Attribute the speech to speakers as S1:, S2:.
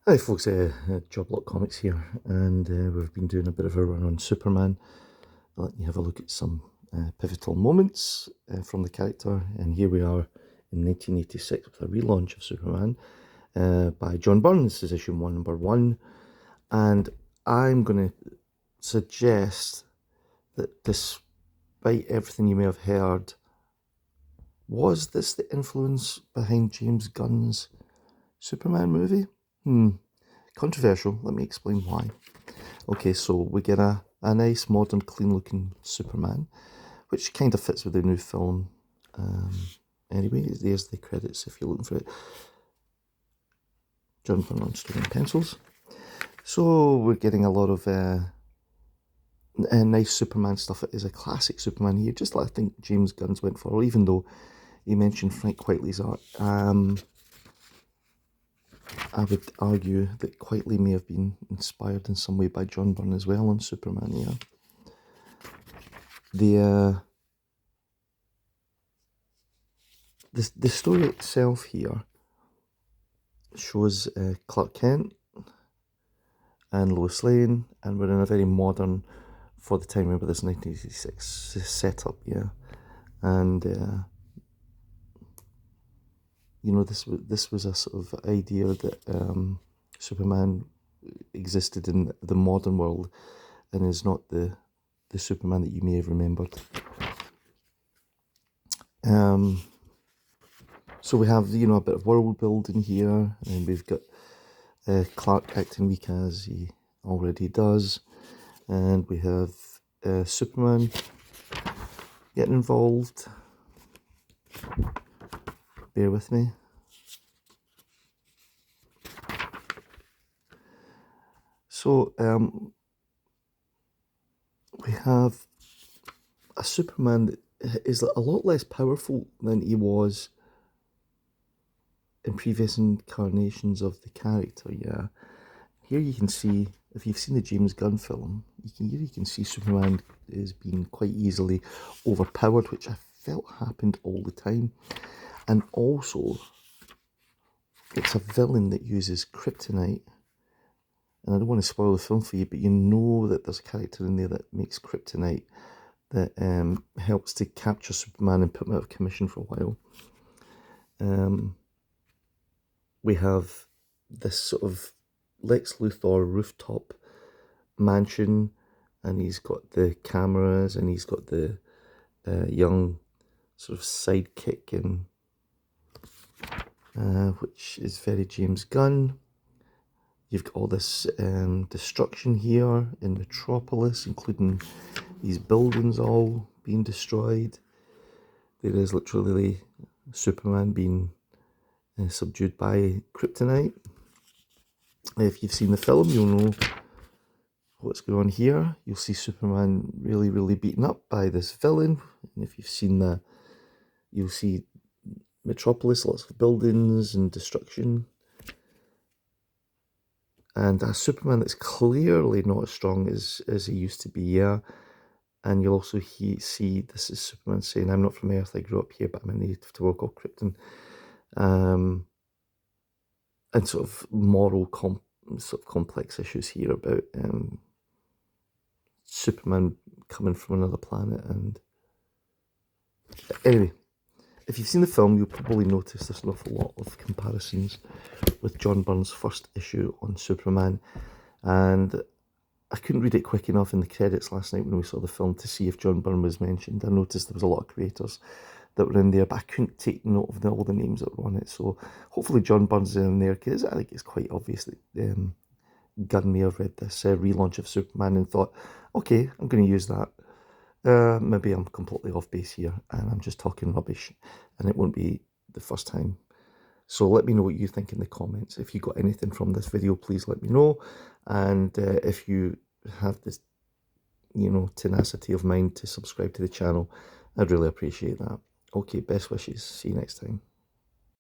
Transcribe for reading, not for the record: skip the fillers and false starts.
S1: Hi folks, Job Comics here, and we've been doing a bit of a run on Superman. Let me have a look at some pivotal moments from the character, and here we are in 1986 with a relaunch of Superman by John Byrnes. This is issue 1, number 1, and I'm going to suggest that despite everything you may have heard, was this the influence behind James Gunn's Superman movie? Controversial. Let me explain why. Okay, so we get a nice, modern, clean-looking Superman, which kind of fits with the new film. Anyway, there's the credits if you're looking for it. John Byrne on stone and pencils. So we're getting a lot of nice Superman stuff. It is a classic Superman here, just like I think James Gunn's went for, even though he mentioned Frank Quitely's art. I would argue that Quitely may have been inspired in some way by John Byrne as well on Superman, yeah. The story itself here shows Clark Kent and Lois Lane, and we're in a very modern, for the time, remember this 1986 setup, yeah. And you know, this was a sort of idea that Superman existed in the modern world and is not the Superman that you may have remembered. So we have, you know, a bit of world building here, and we've got Clark acting weak as he already does, and we have Superman getting involved. Bear with me. So we have a Superman that is a lot less powerful than he was in previous incarnations of the character, yeah. Here you can see, if you've seen the James Gunn film, you can see Superman is being quite easily overpowered, which I felt happened all the time. And also, it's a villain that uses kryptonite. And I don't want to spoil the film for you, but you know that there's a character in there that makes kryptonite that helps to capture Superman and put him out of commission for a while. We have this sort of Lex Luthor rooftop mansion, and he's got the cameras, and he's got the young sort of sidekick, and which is very James Gunn. You've got all this destruction here in Metropolis, including these buildings all being destroyed. There is literally Superman being subdued by kryptonite. If you've seen the film, you'll know what's going on here. You'll see Superman really beaten up by this villain. And if you've seen that, you'll see Metropolis, lots of buildings and destruction. And a Superman that's clearly not as strong as he used to be, yeah. And you'll also see this is Superman saying, I'm not from Earth, I grew up here, but I'm a native to a world called Krypton. And sort of moral sort of complex issues here about Superman coming from another planet. And anyway, if you've seen the film, you'll probably notice there's an awful lot of comparisons with John Byrne's first issue on Superman. And I couldn't read it quick enough in the credits last night when we saw the film to see if John Byrne was mentioned. I noticed there was a lot of creators that were in there, but I couldn't take note of all the names that were on it. So hopefully John Byrne's is in there, because I think it's quite obvious that Gunn may have read this relaunch of Superman and thought, okay, I'm going to use that. Maybe I'm completely off base here and I'm just talking rubbish, and it won't be the first time. So let me know what you think in the comments. If you got anything from this video, please let me know. And if you have this, you know, tenacity of mind to subscribe to the channel, I'd really appreciate that. Okay, best wishes. See you next time.